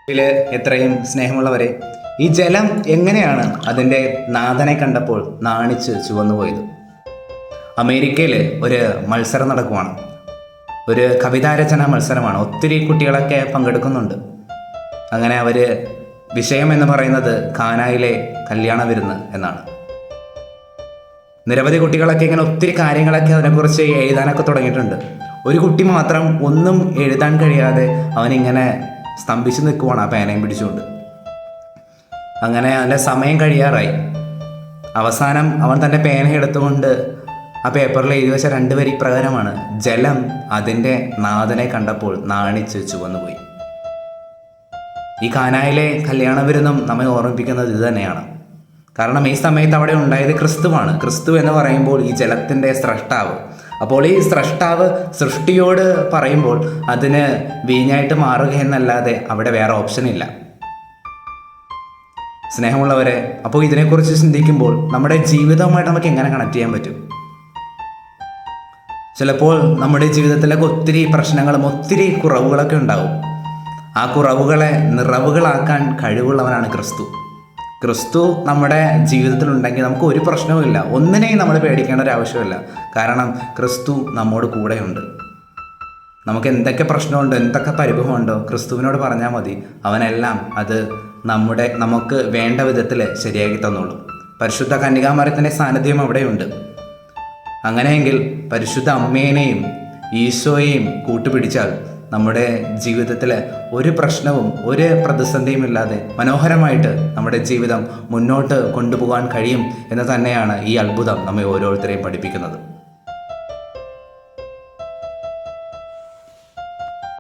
ഇതില് എത്രയും സ്നേഹമുള്ളവരെ, ഈ ജലം എങ്ങനെയാണ് അതിൻ്റെ നാഥനെ കണ്ടപ്പോൾ നാണിച്ച് ചുവന്നുപോയത്? അമേരിക്കയിൽ ഒരു മത്സരം നടക്കുവാണ്. ഒരു കവിതാരചന മത്സരമാണ്. ഒത്തിരി കുട്ടികളൊക്കെ പങ്കെടുക്കുന്നുണ്ട്. അങ്ങനെ അവർ വിഷയം എന്ന് പറയുന്നത് കാനായിലെ കല്യാണ വിരുന്ന് എന്നാണ്. നിരവധി കുട്ടികളൊക്കെ ഇങ്ങനെ ഒത്തിരി കാര്യങ്ങളൊക്കെ അതിനെക്കുറിച്ച് എഴുതാനൊക്കെ തുടങ്ങിയിട്ടുണ്ട്. ഒരു കുട്ടി മാത്രം ഒന്നും എഴുതാൻ കഴിയാതെ അവനിങ്ങനെ സ്തംഭിച്ച് നിൽക്കുവാണ് ആ പേനയും പിടിച്ചുകൊണ്ട്. അങ്ങനെ അതിൻ്റെ സമയം കഴിയാറായി. അവസാനം അവൻ തൻ്റെ പേന എടുത്തുകൊണ്ട് ആ പേപ്പറിൽ എഴുതി വെച്ച 2 വരി പ്രകാരമാണ്: ജലം അതിൻ്റെ നാഥനെ കണ്ടപ്പോൾ നാണിച്ച് ചുവന്നുപോയി. ഈ കാനായിലെ കല്യാണ വിരുന്നും നമ്മെ ഓർമ്മിപ്പിക്കുന്നത് ഇത് തന്നെയാണ്. കാരണം ഈ സമയത്ത് അവിടെ ഉണ്ടായത് ക്രിസ്തുവാണ്. ക്രിസ്തു എന്ന് പറയുമ്പോൾ ഈ ജലത്തിൻ്റെ സ്രഷ്ടാവ്. അപ്പോൾ ഈ സ്രഷ്ടാവ് സൃഷ്ടിയോട് പറയുമ്പോൾ അതിന് വീഞ്ഞായിട്ട് മാറുക എന്നല്ലാതെ അവിടെ വേറെ ഓപ്ഷൻ ഇല്ല. സ്നേഹമുള്ളവരെ, അപ്പോൾ ഇതിനെക്കുറിച്ച് ചിന്തിക്കുമ്പോൾ നമ്മുടെ ജീവിതവുമായിട്ട് നമുക്ക് എങ്ങനെ കണക്ട് ചെയ്യാൻ പറ്റും? ചിലപ്പോൾ നമ്മുടെ ജീവിതത്തിലൊക്കെ ഒത്തിരി പ്രശ്നങ്ങളും ഒത്തിരി കുറവുകളൊക്കെ ഉണ്ടാവും. ആ കുറവുകളെ നിറവുകളാക്കാൻ കഴിവുള്ളവനാണ് ക്രിസ്തു. ക്രിസ്തു നമ്മുടെ ജീവിതത്തിലുണ്ടെങ്കിൽ നമുക്ക് ഒരു പ്രശ്നവുമില്ല, ഒന്നിനെയും നമ്മൾ പേടിക്കേണ്ട ഒരു ആവശ്യമില്ല. കാരണം ക്രിസ്തു നമ്മോട് കൂടെയുണ്ട്. നമുക്ക് എന്തൊക്കെ പ്രശ്നമുണ്ടോ, എന്തൊക്കെ പരിഭവമുണ്ടോ, ക്രിസ്തുവിനോട് പറഞ്ഞാൽ മതി. അവനെല്ലാം അത് നമുക്ക് വേണ്ട വിധത്തിൽ ശരിയാക്കി തന്നോളും. പരിശുദ്ധ കന്യകാമറിയത്തിൻ്റെ സാന്നിധ്യം അവിടെയുണ്ട്. അങ്ങനെയെങ്കിൽ പരിശുദ്ധ അമ്മേനെയും ഈശോയെയും കൂട്ടുപിടിച്ചാൽ നമ്മുടെ ജീവിതത്തിൽ ഒരു പ്രശ്നവും ഒരു പ്രതിസന്ധിയും ഇല്ലാതെ മനോഹരമായിട്ട് നമ്മുടെ ജീവിതം മുന്നോട്ട് കൊണ്ടുപോകാൻ കഴിയും എന്ന് തന്നെയാണ് ഈ അത്ഭുതം നമ്മെ ഓരോരുത്തരെയും പഠിപ്പിക്കുന്നത്.